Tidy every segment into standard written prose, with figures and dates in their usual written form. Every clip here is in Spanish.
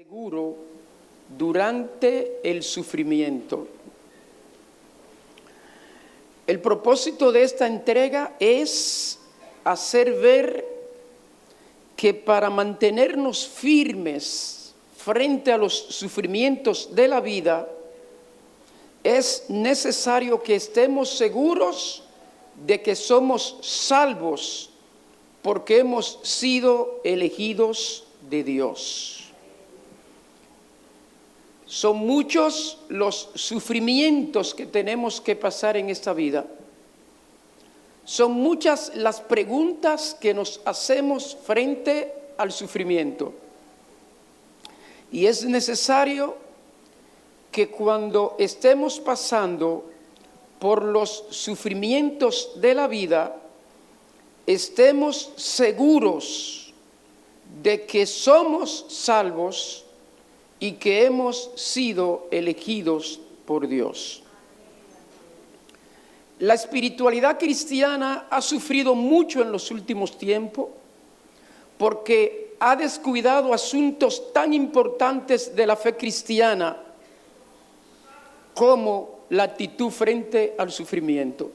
seguro durante el sufrimiento. El propósito de esta entrega es hacer ver que para mantenernos firmes frente a los sufrimientos de la vida, es necesario que estemos seguros de que somos salvos porque hemos sido elegidos de Dios. Son muchos los sufrimientos que tenemos que pasar en esta vida. Son muchas las preguntas que nos hacemos frente al sufrimiento. Y es necesario que cuando estemos pasando por los sufrimientos de la vida, estemos seguros de que somos salvos y que hemos sido elegidos por Dios. La espiritualidad cristiana ha sufrido mucho en los últimos tiempos porque ha descuidado asuntos tan importantes de la fe cristiana como la actitud frente al sufrimiento.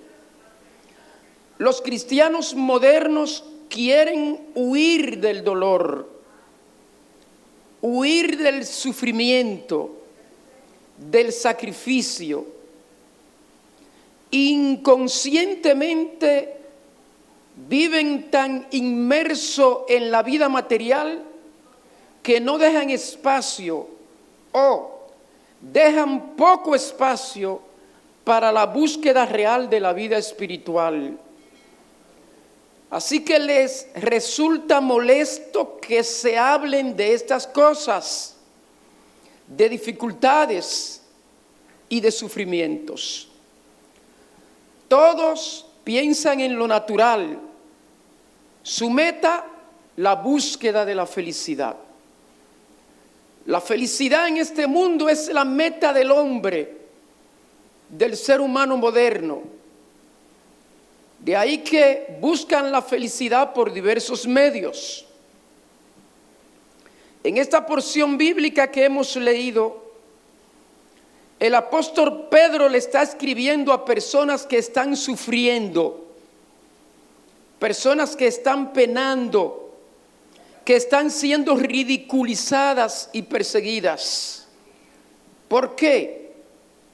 Los cristianos modernos quieren huir del dolor, huir del sufrimiento, del sacrificio. Inconscientemente viven tan inmersos en la vida material que no dejan espacio o dejan poco espacio para la búsqueda real de la vida espiritual. Así que les resulta molesto que se hablen de estas cosas, de dificultades y de sufrimientos. Todos piensan en lo natural. Su meta, la búsqueda de la felicidad. La felicidad en este mundo es la meta del hombre, del ser humano moderno. De ahí que buscan la felicidad por diversos medios. En esta porción bíblica que hemos leído, el apóstol Pedro le está escribiendo a personas que están sufriendo, personas que están penando, que están siendo ridiculizadas y perseguidas. ¿Por qué?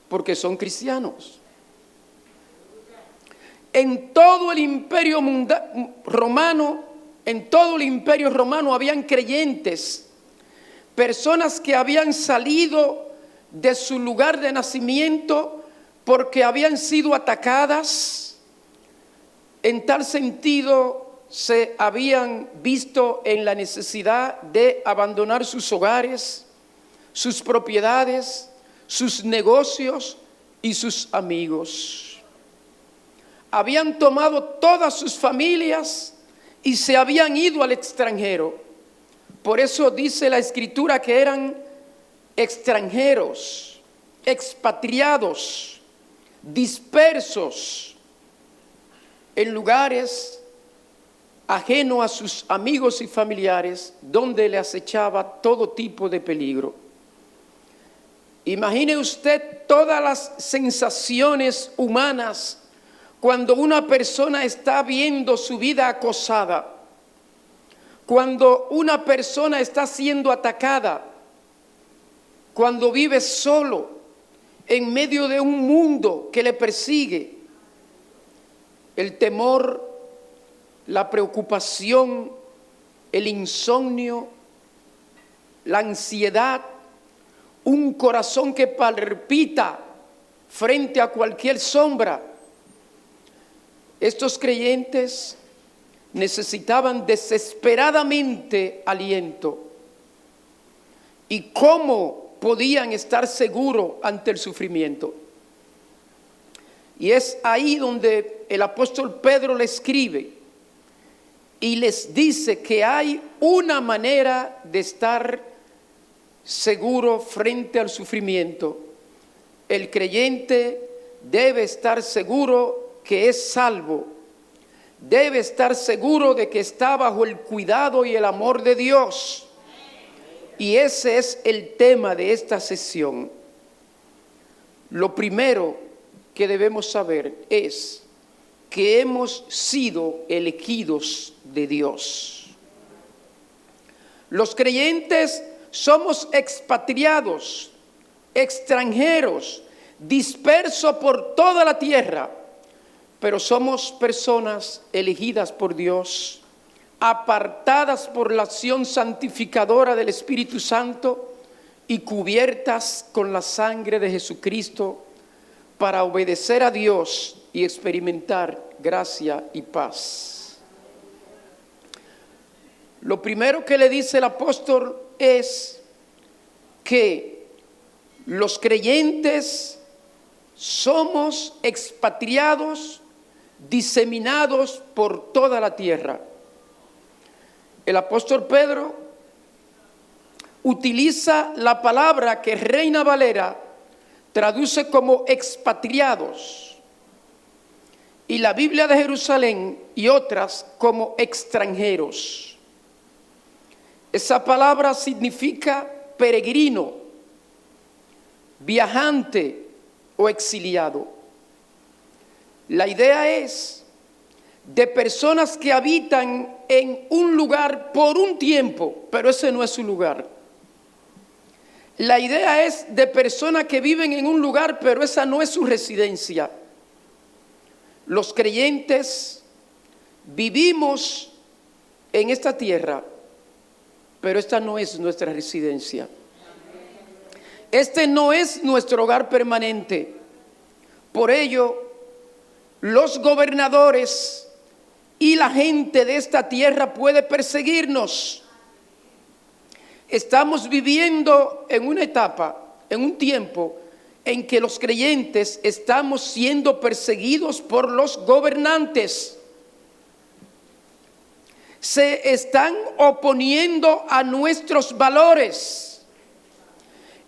Porque son cristianos. En todo el imperio romano, habían creyentes, personas que habían salido de su lugar de nacimiento porque habían sido atacadas. En tal sentido, se habían visto en la necesidad de abandonar sus hogares, sus propiedades, sus negocios y sus amigos. Habían tomado todas sus familias y se habían ido al extranjero. Por eso dice la Escritura que eran extranjeros, expatriados, dispersos en lugares ajenos a sus amigos y familiares, donde le acechaba todo tipo de peligro. Imagine usted todas las sensaciones humanas cuando una persona está viendo su vida acosada, cuando una persona está siendo atacada, cuando vive solo en medio de un mundo que le persigue. El temor, la preocupación, el insomnio, la ansiedad, un corazón que palpita frente a cualquier sombra. Estos creyentes necesitaban desesperadamente aliento. ¿Y cómo podían estar seguros ante el sufrimiento? Y es ahí donde el apóstol Pedro le escribe y les dice que hay una manera de estar seguro frente al sufrimiento. El creyente debe estar seguro que es salvo, debe estar seguro de que está bajo el cuidado y el amor de Dios. Y ese es el tema de esta sesión. Lo primero que debemos saber es que hemos sido elegidos de Dios. Los creyentes somos expatriados, extranjeros, dispersos por toda la tierra, pero somos personas elegidas por Dios, apartadas por la acción santificadora del Espíritu Santo y cubiertas con la sangre de Jesucristo para obedecer a Dios y experimentar gracia y paz. Lo primero que le dice el apóstol es que los creyentes somos expatriados, diseminados por toda la tierra. El apóstol Pedro utiliza la palabra que Reina Valera traduce como expatriados, y la Biblia de Jerusalén y otras como extranjeros. Esa palabra significa peregrino, viajante o exiliado. La idea es de personas que habitan en un lugar por un tiempo, pero ese no es su lugar. La idea es de personas que viven en un lugar, pero esa no es su residencia. Los creyentes vivimos en esta tierra, pero esta no es nuestra residencia. Este no es nuestro hogar permanente. Por ello, los gobernadores y la gente de esta tierra puede perseguirnos. Estamos viviendo en una etapa, en un tiempo en que los creyentes estamos siendo perseguidos por los gobernantes. Se están oponiendo a nuestros valores.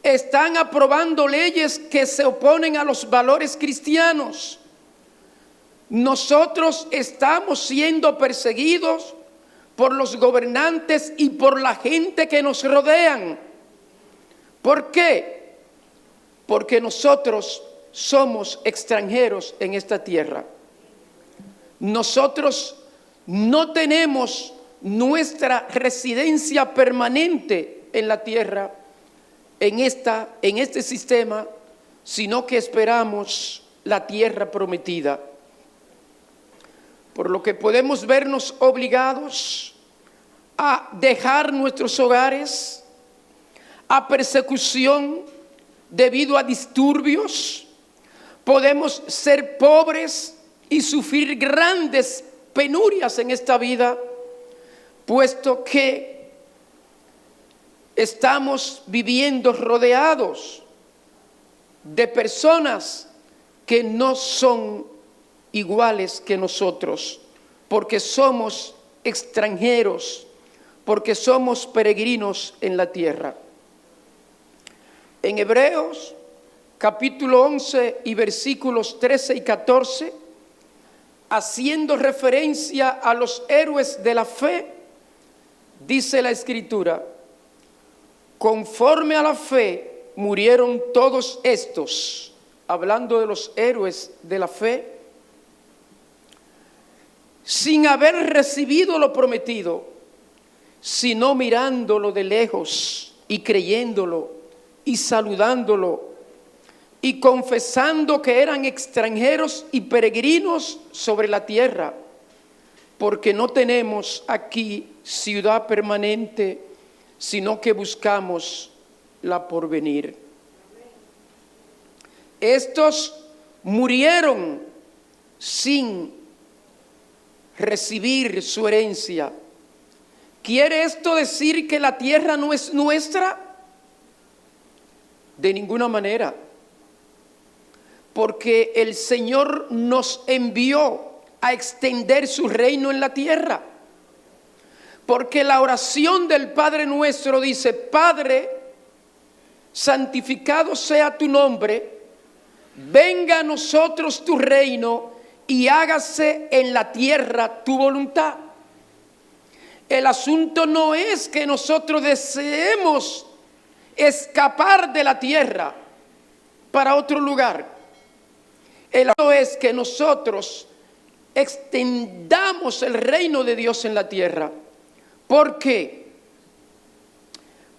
Están aprobando leyes que se oponen a los valores cristianos. Nosotros estamos siendo perseguidos por los gobernantes y por la gente que nos rodean. ¿Por qué? Porque nosotros somos extranjeros en esta tierra. Nosotros no tenemos nuestra residencia permanente en la tierra, en este sistema, sino que esperamos la tierra prometida. Por lo que podemos vernos obligados a dejar nuestros hogares, a persecución debido a disturbios. Podemos ser pobres y sufrir grandes penurias en esta vida, puesto que estamos viviendo rodeados de personas que no son iguales que nosotros, porque somos extranjeros, porque somos peregrinos en la tierra. En Hebreos capítulo 11 y versículos 13 y 14, haciendo referencia a los héroes de la fe, dice la Escritura: conforme a la fe murieron todos estos, hablando de los héroes de la fe, sin haber recibido lo prometido, sino mirándolo de lejos y creyéndolo y saludándolo y confesando que eran extranjeros y peregrinos sobre la tierra, porque no tenemos aquí ciudad permanente, sino que buscamos la porvenir. Estos murieron sin recibir su herencia. ¿Quiere esto decir que la tierra no es nuestra? De ninguna manera. Porque el Señor nos envió a extender su reino en la tierra. Porque la oración del Padre nuestro dice: Padre, santificado sea tu nombre, venga a nosotros tu reino y hágase en la tierra tu voluntad. El asunto no es que nosotros deseemos escapar de la tierra para otro lugar. El asunto es que nosotros extendamos el reino de Dios en la tierra. ¿Por qué?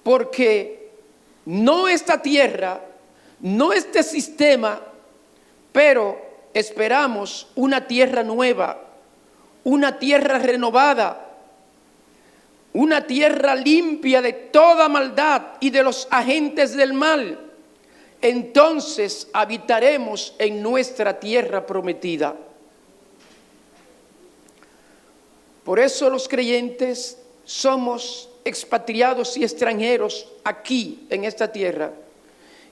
Porque no esta tierra, no este sistema, pero esperamos una tierra nueva, una tierra renovada, una tierra limpia de toda maldad y de los agentes del mal. Entonces habitaremos en nuestra tierra prometida. Por eso los creyentes somos expatriados y extranjeros aquí en esta tierra.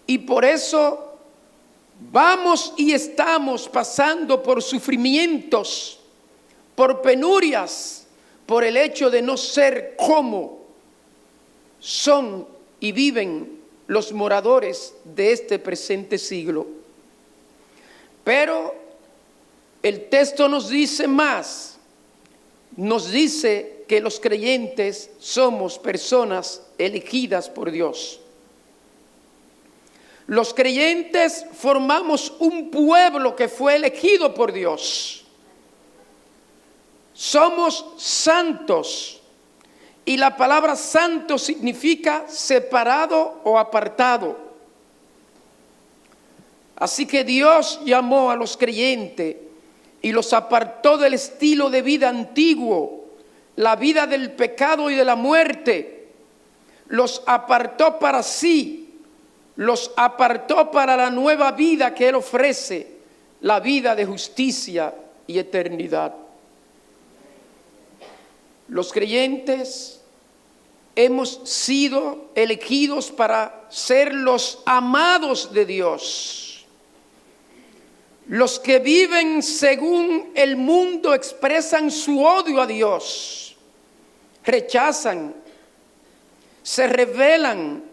Y por eso vamos y estamos pasando por sufrimientos, por penurias, por el hecho de no ser como son y viven los moradores de este presente siglo. Pero el texto nos dice más, nos dice que los creyentes somos personas elegidas por Dios. Los creyentes formamos un pueblo que fue elegido por Dios. Somos santos, y la palabra santo significa separado o apartado. Así que Dios llamó a los creyentes y los apartó del estilo de vida antiguo, la vida del pecado y de la muerte. Los apartó para sí, los apartó para la nueva vida que Él ofrece, la vida de justicia y eternidad. Los creyentes hemos sido elegidos para ser los amados de Dios. Los que viven según el mundo expresan su odio a Dios, rechazan, se rebelan,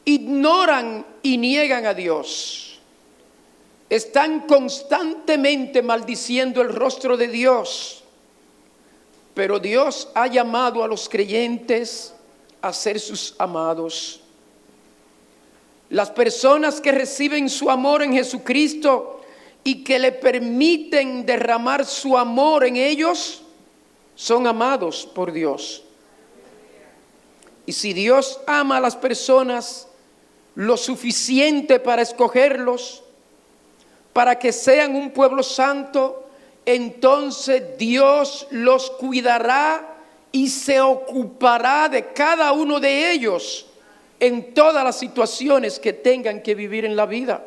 ignoran y niegan a Dios. Están constantemente maldiciendo el rostro de Dios. Pero Dios ha llamado a los creyentes a ser sus amados. Las personas que reciben su amor en Jesucristo y que le permiten derramar su amor en ellos, son amados por Dios. Y si Dios ama a las personas lo suficiente para escogerlos, para que sean un pueblo santo, entonces Dios los cuidará y se ocupará de cada uno de ellos en todas las situaciones que tengan que vivir en la vida.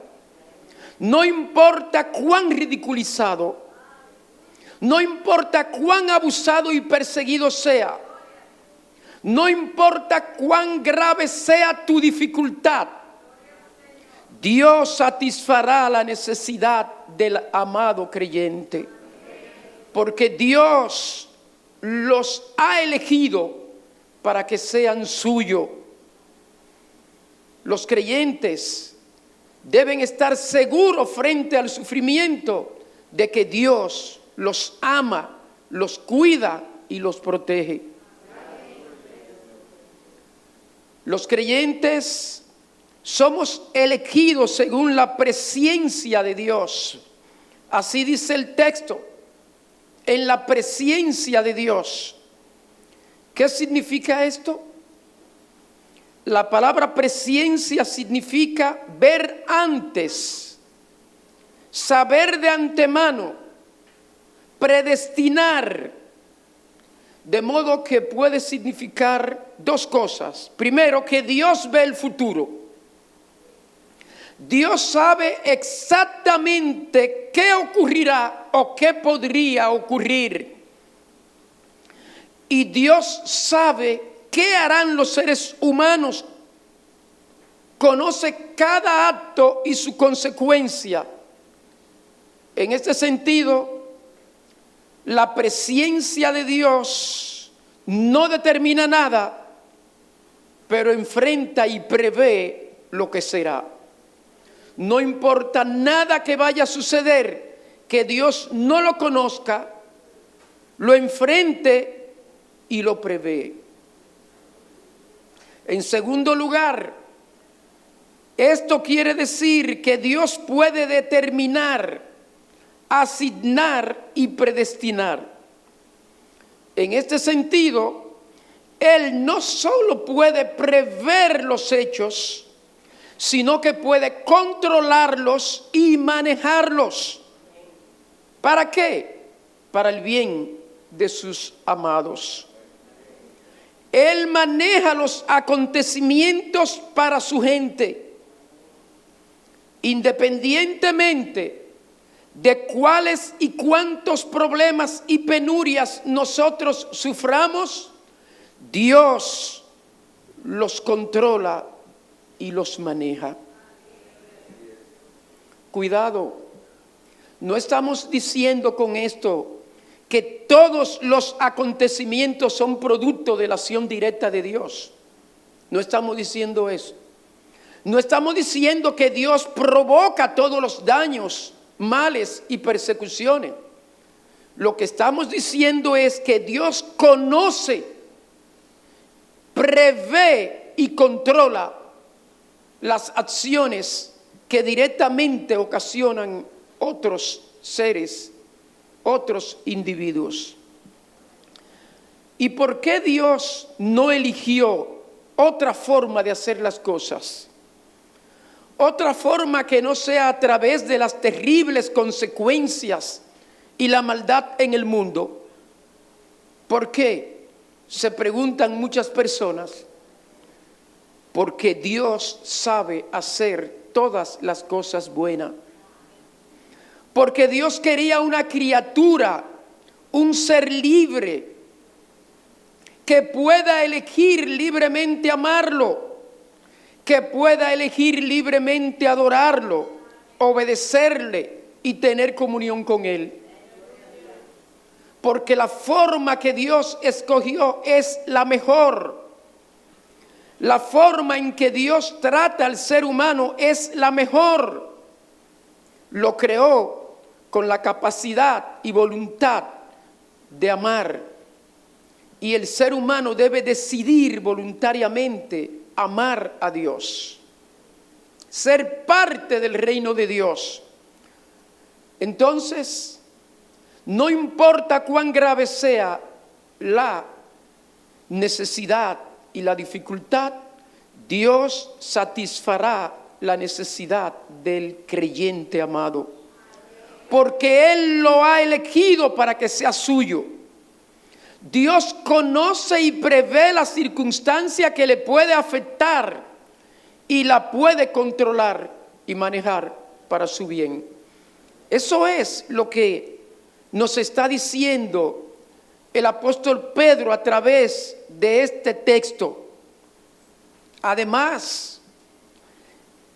No importa cuán ridiculizado, no importa cuán abusado y perseguido sea, no importa cuán grave sea tu dificultad, Dios satisfará la necesidad del amado creyente. Porque Dios los ha elegido para que sean suyos. Los creyentes deben estar seguros frente al sufrimiento de que Dios los ama, los cuida y los protege. Los creyentes somos elegidos según la presencia de Dios. Así dice el texto. En la presencia de Dios. ¿Qué significa esto? La palabra presencia significa ver antes, saber de antemano, predestinar, de modo que puede significar dos cosas. Primero, que Dios ve el futuro. Dios sabe exactamente qué ocurrirá o qué podría ocurrir. Y Dios sabe qué harán los seres humanos. Conoce cada acto y su consecuencia. En este sentido, la presencia de Dios no determina nada, pero enfrenta y prevé lo que será. No importa nada que vaya a suceder, que Dios no lo conozca, lo enfrente y lo prevé. En segundo lugar, esto quiere decir que Dios puede determinar, asignar y predestinar. En este sentido, Él no solo puede prever los hechos, sino que puede controlarlos y manejarlos. ¿Para qué? Para el bien de sus amados. Él maneja los acontecimientos para su gente, independientemente de cuáles y cuántos problemas y penurias nosotros suframos. Dios los controla y los maneja. Cuidado, no estamos diciendo con esto que todos los acontecimientos son producto de la acción directa de Dios. No estamos diciendo eso. No estamos diciendo que Dios provoca todos los daños, males y persecuciones. Lo que estamos diciendo es que Dios conoce, prevé y controla las acciones que directamente ocasionan otros seres, otros individuos. ¿Y por qué Dios no eligió otra forma de hacer las cosas? Otra forma que no sea a través de las terribles consecuencias y la maldad en el mundo. ¿Por qué? Se preguntan muchas personas. Porque Dios sabe hacer todas las cosas buenas. Porque Dios quería una criatura, un ser libre, que pueda elegir libremente amarlo, que pueda elegir libremente adorarlo, obedecerle y tener comunión con Él. Porque la forma que Dios escogió es la mejor. La forma en que Dios trata al ser humano es la mejor. Lo creó con la capacidad y voluntad de amar. Y el ser humano debe decidir voluntariamente amar a Dios, ser parte del reino de Dios. Entonces, no importa cuán grave sea la necesidad y la dificultad, Dios satisfará la necesidad del creyente amado, porque Él lo ha elegido para que sea suyo. Dios conoce y prevé la circunstancia que le puede afectar y la puede controlar y manejar para su bien. Eso es lo que nos está diciendo el apóstol Pedro a través de este texto. Además,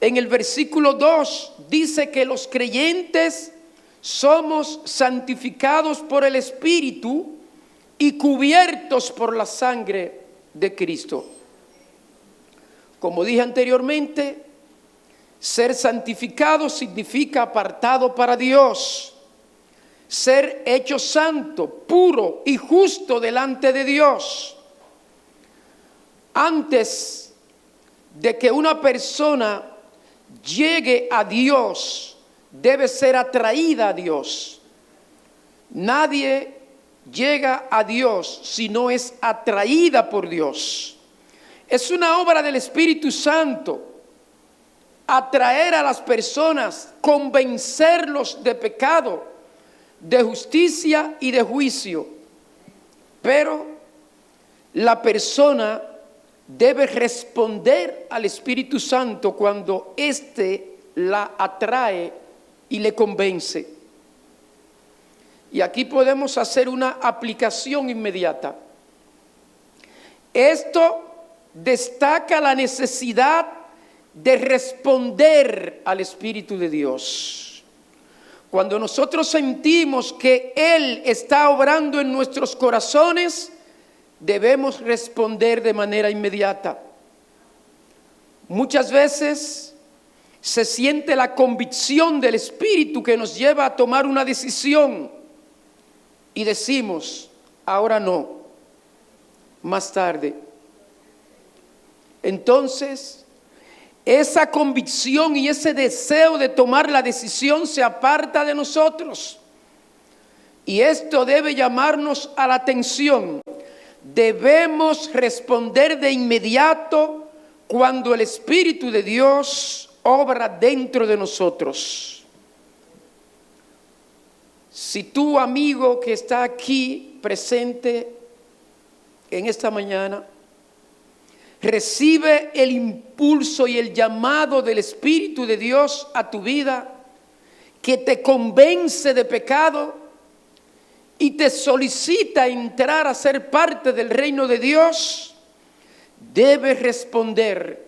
en el versículo 2 dice que los creyentes somos santificados por el Espíritu y cubiertos por la sangre de Cristo. Como dije anteriormente, ser santificado significa apartado para Dios, ser hecho santo, puro y justo delante de Dios. Antes de que una persona llegue a Dios, debe ser atraída a Dios. Nadie llega a Dios si no es atraída por Dios. Es una obra del Espíritu Santo atraer a las personas, convencerlos de pecado, de justicia y de juicio. Pero la persona debe responder al Espíritu Santo cuando éste la atrae y le convence. Y aquí podemos hacer una aplicación inmediata. Esto destaca la necesidad de responder al Espíritu de Dios. Cuando nosotros sentimos que Él está obrando en nuestros corazones, debemos responder de manera inmediata. Muchas veces se siente la convicción del Espíritu que nos lleva a tomar una decisión y decimos, ahora no, más tarde. Entonces, esa convicción y ese deseo de tomar la decisión se aparta de nosotros. Y esto debe llamarnos a la atención. Debemos responder de inmediato cuando el Espíritu de Dios obra dentro de nosotros. Si tú, amigo que está aquí presente en esta mañana, recibe el impulso y el llamado del Espíritu de Dios a tu vida, que te convence de pecado y te solicita entrar a ser parte del reino de Dios, debes responder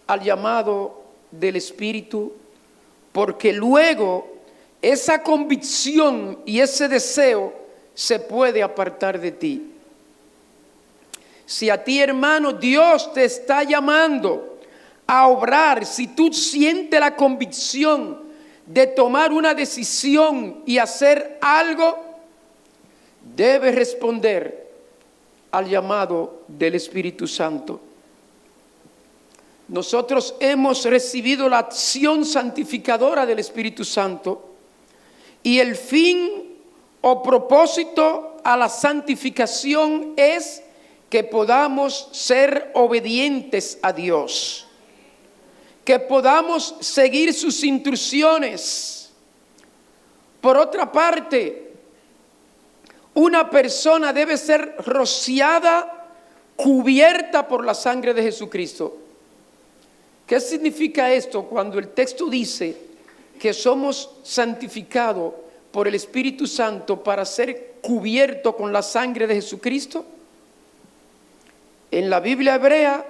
al llamado del Espíritu, porque luego esa convicción y ese deseo se puede apartar de ti. Si a ti, hermano, Dios te está llamando a obrar, si tú sientes la convicción de tomar una decisión y hacer algo, debes responder al llamado del Espíritu Santo. Nosotros hemos recibido la acción santificadora del Espíritu Santo y el fin o propósito a la santificación es que podamos ser obedientes a Dios, que podamos seguir sus instrucciones. Por otra parte, una persona debe ser rociada, cubierta por la sangre de Jesucristo. ¿Qué significa esto cuando el texto dice que somos santificados por el Espíritu Santo para ser cubiertos con la sangre de Jesucristo? En la Biblia hebrea,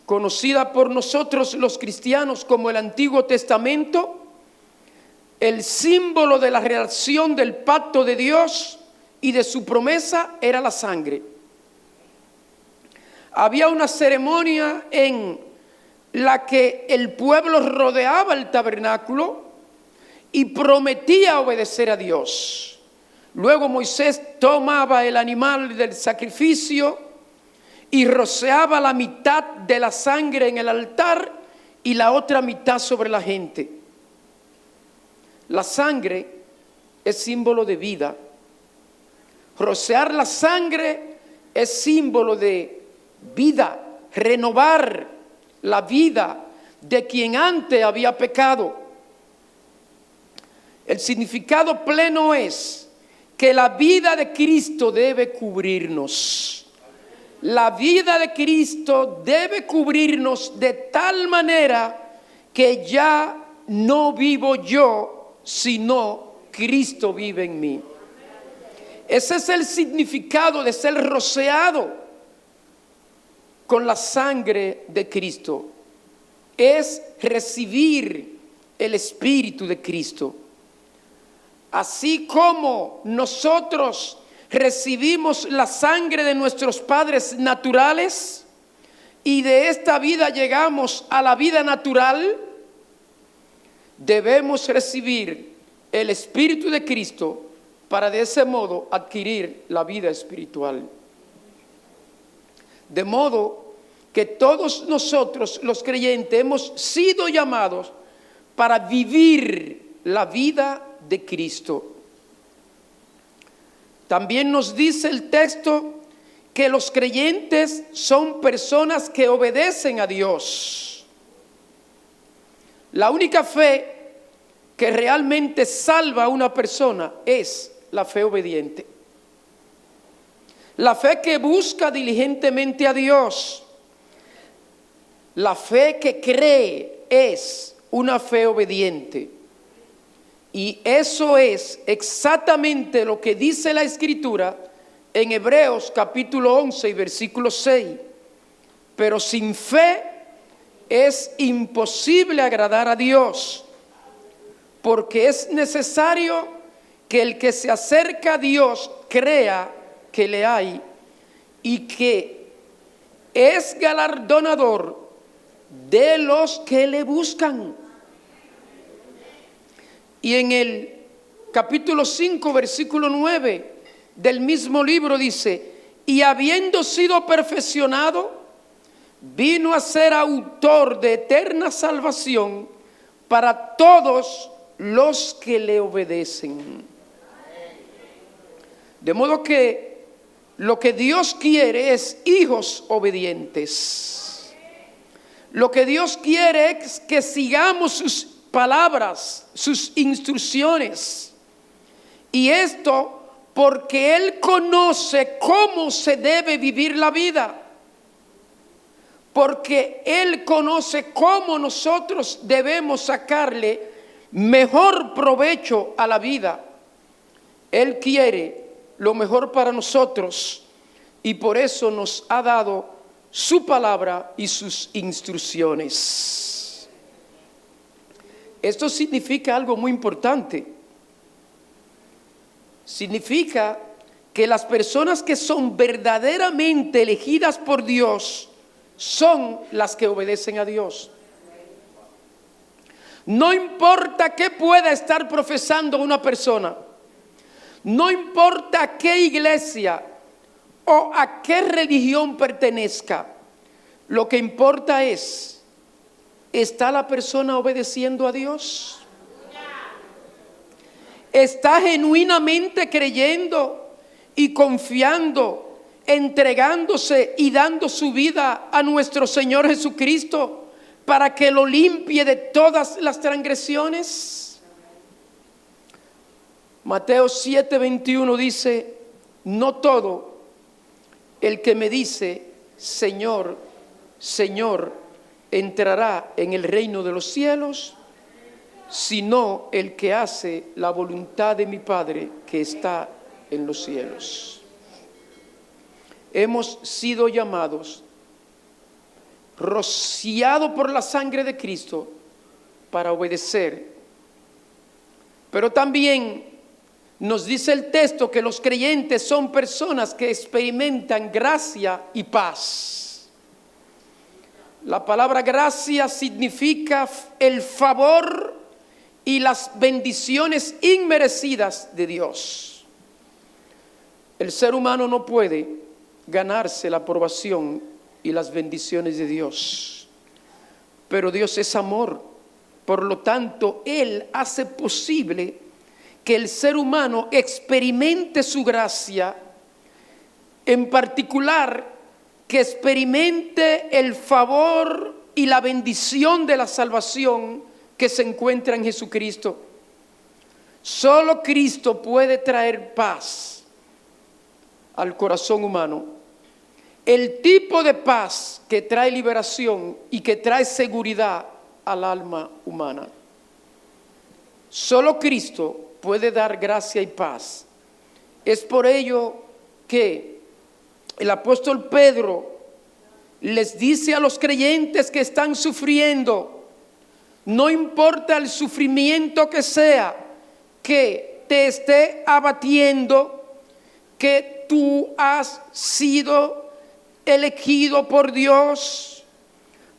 conocida por nosotros los cristianos como el Antiguo Testamento, el símbolo de la relación del pacto de Dios y de su promesa era la sangre. Había una ceremonia en la que el pueblo rodeaba el tabernáculo y prometía obedecer a Dios. Luego Moisés tomaba el animal del sacrificio y rociaba la mitad de la sangre en el altar y la otra mitad sobre la gente. La sangre es símbolo de vida. Rociar la sangre es símbolo de vida, renovar la vida de quien antes había pecado. El significado pleno es que la vida de Cristo debe cubrirnos. La vida de Cristo debe cubrirnos de tal manera que ya no vivo yo, sino Cristo vive en mí. Ese es el significado de ser rociado con la sangre de Cristo. Es recibir el Espíritu de Cristo. Así como nosotros recibimos la sangre de nuestros padres naturales y de esta vida llegamos a la vida natural, debemos recibir el Espíritu de Cristo para de ese modo adquirir la vida espiritual. De modo que todos nosotros los creyentes hemos sido llamados para vivir la vida de Cristo. También nos dice el texto que los creyentes son personas que obedecen a Dios. La única fe que realmente salva a una persona es la fe obediente. La fe que busca diligentemente a Dios. La fe que cree es una fe obediente. Y eso es exactamente lo que dice la Escritura en Hebreos capítulo 11 y versículo 6. Pero sin fe es imposible agradar a Dios, porque es necesario que el que se acerca a Dios crea que le hay y que es galardonador de los que le buscan. Y en el capítulo 5, versículo 9 del mismo libro dice: y habiendo sido perfeccionado, vino a ser autor de eterna salvación para todos los que le obedecen. De modo que lo que Dios quiere es hijos obedientes. Lo que Dios quiere es que sigamos sus palabras, sus instrucciones. Y esto porque Él conoce cómo se debe vivir la vida. Porque Él conoce cómo nosotros debemos sacarle mejor provecho a la vida. Él quiere lo mejor para nosotros y por eso nos ha dado su palabra y sus instrucciones. Esto significa algo muy importante. Significa que las personas que son verdaderamente elegidas por Dios son las que obedecen a Dios. No importa qué pueda estar profesando una persona, no importa a qué iglesia o a qué religión pertenezca, lo que importa es, ¿está la persona obedeciendo a Dios? ¿Está genuinamente creyendo y confiando, entregándose y dando su vida a nuestro Señor Jesucristo para que lo limpie de todas las transgresiones? Mateo 7:21 dice: no todo el que me dice Señor, Señor, entrará en el reino de los cielos, sino el que hace la voluntad de mi Padre que está en los cielos. Hemos sido llamados, rociados por la sangre de Cristo, para obedecer. Pero también nos dice el texto que los creyentes son personas que experimentan gracia y paz. La palabra gracia significa el favor y las bendiciones inmerecidas de Dios. El ser humano no puede ganarse la aprobación y las bendiciones de Dios, pero Dios es amor. Por lo tanto, Él hace posible que el ser humano experimente su gracia, en particular que experimente el favor y la bendición de la salvación que se encuentra en Jesucristo. Solo Cristo puede traer paz al corazón humano. El tipo de paz que trae liberación y que trae seguridad al alma humana. Solo Cristo puede dar gracia y paz. Es por ello que el apóstol Pedro les dice a los creyentes que están sufriendo: no importa el sufrimiento que sea, que te esté abatiendo, que tú has sido elegido por Dios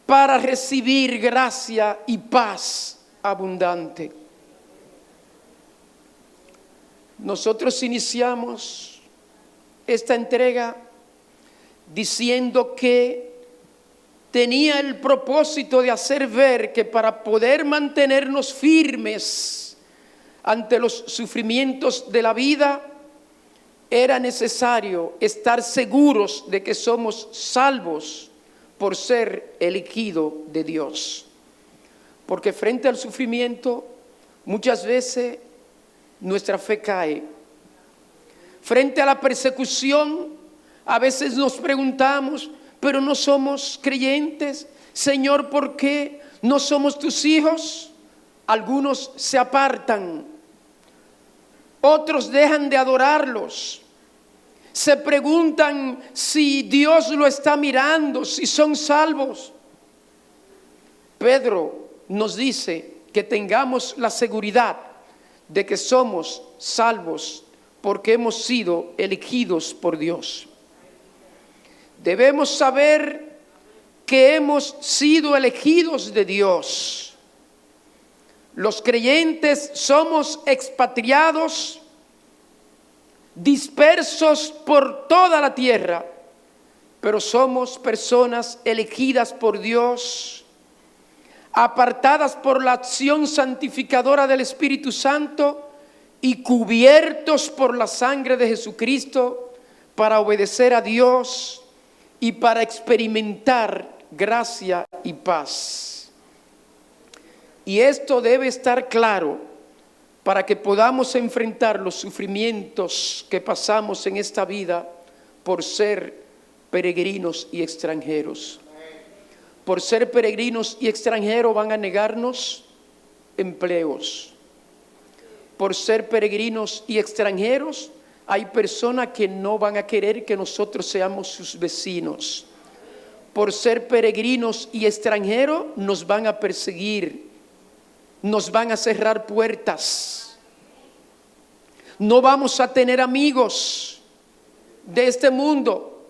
para recibir gracia y paz abundante. Nosotros iniciamos esta entrega diciendo que tenía el propósito de hacer ver que para poder mantenernos firmes ante los sufrimientos de la vida, era necesario estar seguros de que somos salvos por ser elegido de Dios. Porque frente al sufrimiento, muchas veces nuestra fe cae. Frente a la persecución, a veces nos preguntamos: pero no somos creyentes, Señor, ¿por qué no somos tus hijos? Algunos se apartan, otros dejan de adorarlos, se preguntan si Dios lo está mirando, si son salvos. Pedro nos dice que tengamos la seguridad de que somos salvos porque hemos sido elegidos por Dios. Debemos saber que hemos sido elegidos de Dios. Los creyentes somos expatriados dispersos por toda la tierra, pero somos personas elegidas por Dios, apartadas por la acción santificadora del Espíritu Santo y cubiertos por la sangre de Jesucristo para obedecer a Dios y para experimentar gracia y paz. Y esto debe estar claro para que podamos enfrentar los sufrimientos que pasamos en esta vida por ser peregrinos y extranjeros. Por ser peregrinos y extranjeros van a negarnos empleos. Por ser peregrinos y extranjeros hay personas que no van a querer que nosotros seamos sus vecinos. Por ser peregrinos y extranjeros nos van a perseguir, nos van a cerrar puertas. No vamos a tener amigos de este mundo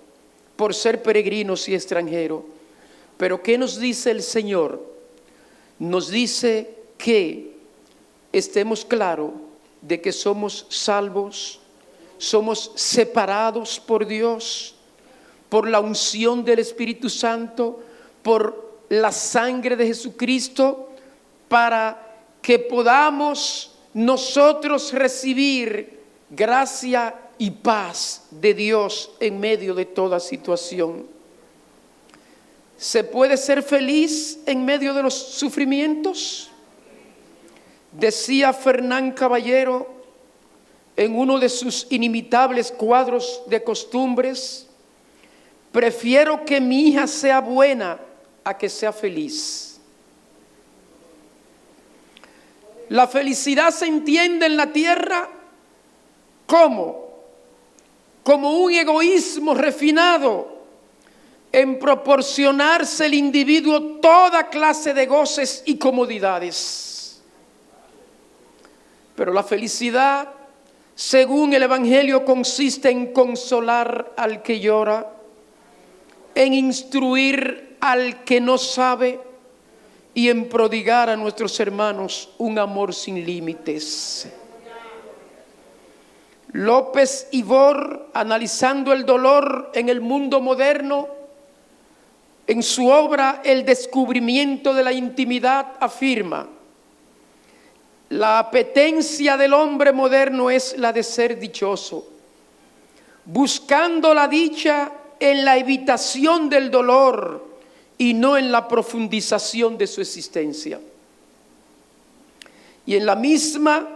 por ser peregrinos y extranjeros. Pero ¿qué nos dice el Señor? Nos dice que estemos claros de que somos salvos, somos separados por Dios, por la unción del Espíritu Santo, por la sangre de Jesucristo, para que podamos nosotros recibir gracia y paz de Dios en medio de toda situación. ¿Se puede ser feliz en medio de los sufrimientos? Decía Fernán Caballero en uno de sus inimitables cuadros de costumbres: prefiero que mi hija sea buena a que sea feliz. La felicidad se entiende en la tierra como un egoísmo refinado en proporcionarse el individuo toda clase de goces y comodidades. Pero la felicidad, según el Evangelio, consiste en consolar al que llora, en instruir al que no sabe y en prodigar a nuestros hermanos un amor sin límites. López Ibor, analizando el dolor en el mundo moderno, en su obra El descubrimiento de la intimidad, afirma: la apetencia del hombre moderno es la de ser dichoso, buscando la dicha en la evitación del dolor y no en la profundización de su existencia. Y en la misma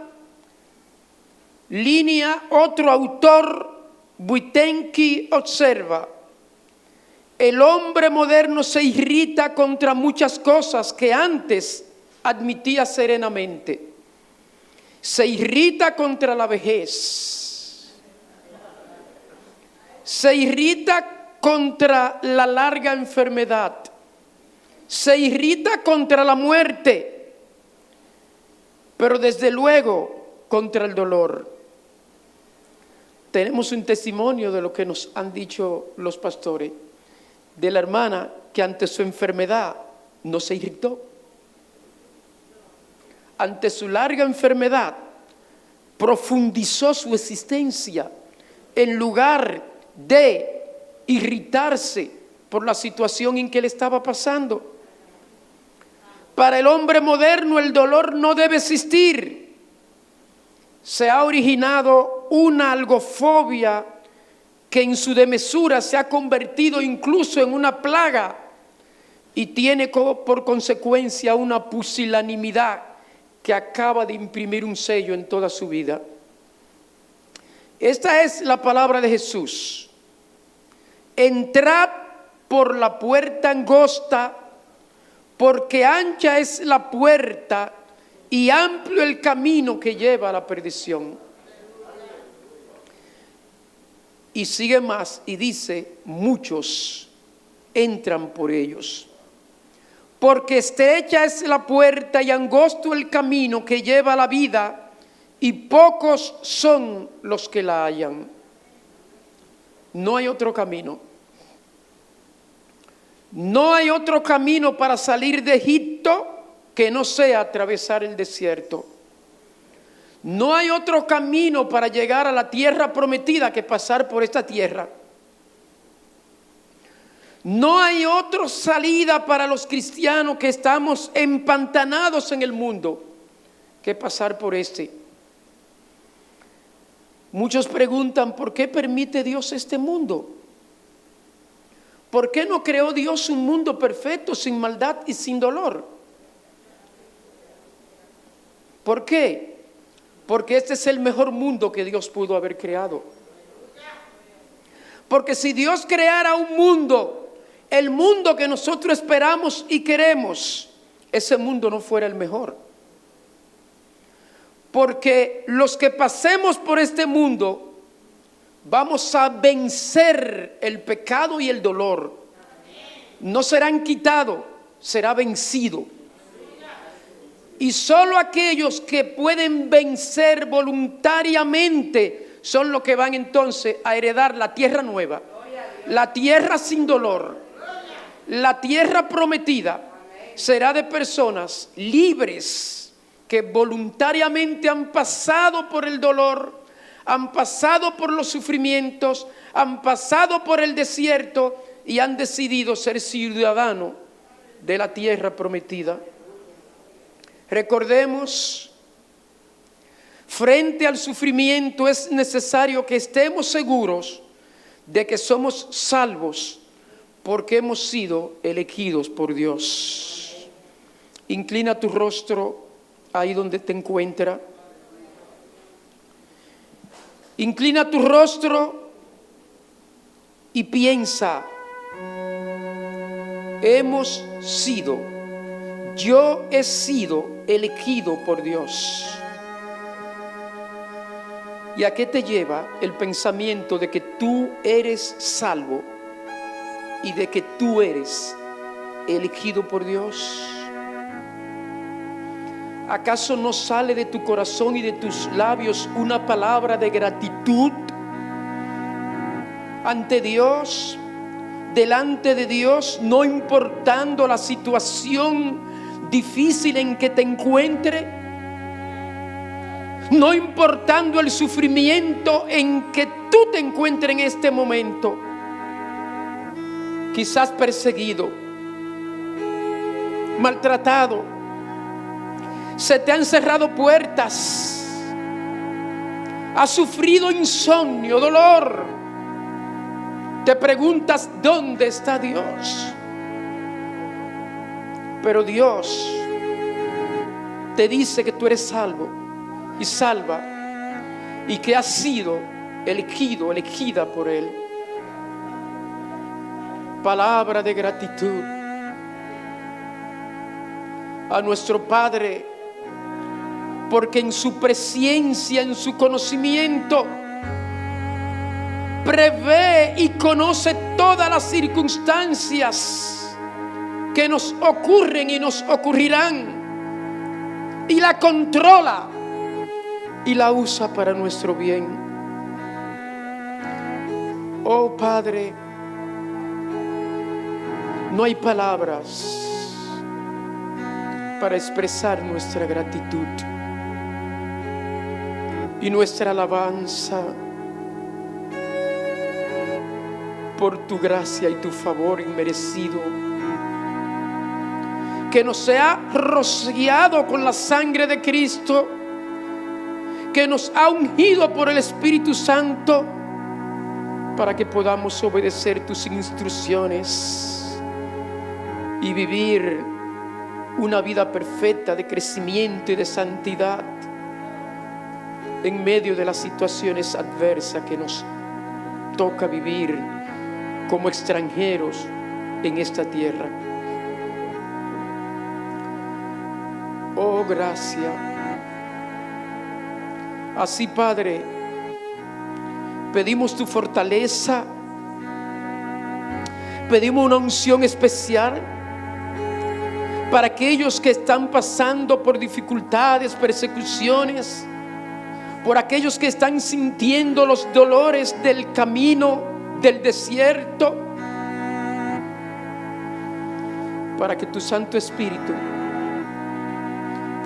línea, otro autor, Buitenki, observa: el hombre moderno se irrita contra muchas cosas que antes admitía serenamente. Se irrita contra la vejez. Se irrita contra la larga enfermedad. Se irrita contra la muerte. Pero desde luego contra el dolor. Tenemos un testimonio de lo que nos han dicho los pastores, de la hermana que ante su enfermedad no se irritó. Ante su larga enfermedad profundizó su existencia en lugar de irritarse por la situación en que le estaba pasando. Para el hombre moderno el dolor no debe existir. Se ha originado una algofobia que en su desmesura se ha convertido incluso en una plaga y tiene por consecuencia una pusilanimidad que acaba de imprimir un sello en toda su vida. Esta es la palabra de Jesús: entrad por la puerta angosta, porque ancha es la puerta y amplio el camino que lleva a la perdición. Y sigue más y dice: muchos entran por ellos. Porque estrecha es la puerta y angosto el camino que lleva a la vida, y pocos son los que la hallan. No hay otro camino. No hay otro camino para salir de Egipto que no sea atravesar el desierto. No hay otro camino para llegar a la tierra prometida que pasar por esta tierra. No hay otra salida para los cristianos que estamos empantanados en el mundo que pasar por este. Muchos preguntan, ¿por qué permite Dios este mundo? ¿Por qué no creó Dios un mundo perfecto, sin maldad y sin dolor? ¿Por qué? Porque este es el mejor mundo que Dios pudo haber creado. Porque si Dios creara un mundo, el mundo que nosotros esperamos y queremos, ese mundo no fuera el mejor. Porque los que pasemos por este mundo vamos a vencer el pecado y el dolor. No serán quitados, será vencido. Y solo aquellos que pueden vencer voluntariamente son los que van entonces a heredar la tierra nueva, la tierra sin dolor, la tierra prometida. Será de personas libres que voluntariamente han pasado por el dolor, han pasado por los sufrimientos, han pasado por el desierto y han decidido ser ciudadanos de la tierra prometida. Recordemos, frente al sufrimiento es necesario que estemos seguros de que somos salvos porque hemos sido elegidos por Dios. Inclina tu rostro ahí donde te encuentras. Inclina tu rostro y piensa, yo he sido elegido por Dios. ¿Y a qué te lleva el pensamiento de que tú eres salvo y de que tú eres elegido por Dios? ¿Acaso no sale de tu corazón y de tus labios una palabra de gratitud ante Dios, delante de Dios, no importando la situación difícil en que te encuentre, no importando el sufrimiento en que tú te encuentres en este momento? Quizás perseguido, maltratado, se te han cerrado puertas, has sufrido insomnio, dolor. Te preguntas, ¿dónde está Dios? Pero Dios te dice que tú eres salvo y salva, y que has sido elegido, elegida por Él. Palabra de gratitud a nuestro Padre, porque en su presencia, en su conocimiento, prevé y conoce todas las circunstancias que nos ocurren y nos ocurrirán, y la controla y la usa para nuestro bien. Oh Padre, no hay palabras para expresar nuestra gratitud y nuestra alabanza por tu gracia y tu favor inmerecido, que nos ha rociado con la sangre de Cristo, que nos ha ungido por el Espíritu Santo, para que podamos obedecer tus instrucciones y vivir una vida perfecta de crecimiento y de santidad en medio de las situaciones adversas que nos toca vivir como extranjeros en esta tierra. Oh, gracia. Así, Padre, pedimos tu fortaleza, pedimos una unción especial para aquellos que están pasando por dificultades, persecuciones, por aquellos que están sintiendo los dolores del camino, del desierto, para que tu Santo Espíritu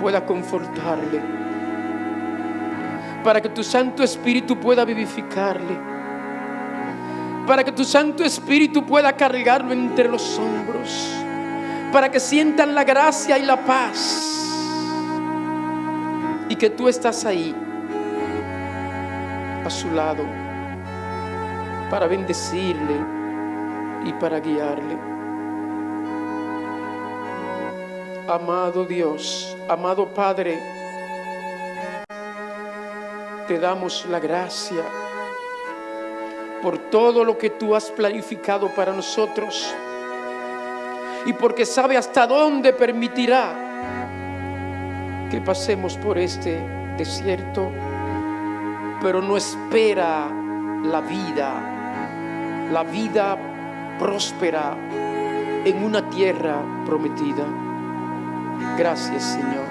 pueda confortarle, para que tu Santo Espíritu pueda vivificarle, para que tu Santo Espíritu pueda cargarlo entre los hombros, para que sientan la gracia y la paz, y que tú estás ahí a su lado para bendecirle y para guiarle. Amado Dios, amado Padre, te damos la gracia por todo lo que tú has planificado para nosotros, y porque sabe hasta dónde permitirá que pasemos por este desierto, pero no espera la vida próspera en una tierra prometida. Gracias, Señor.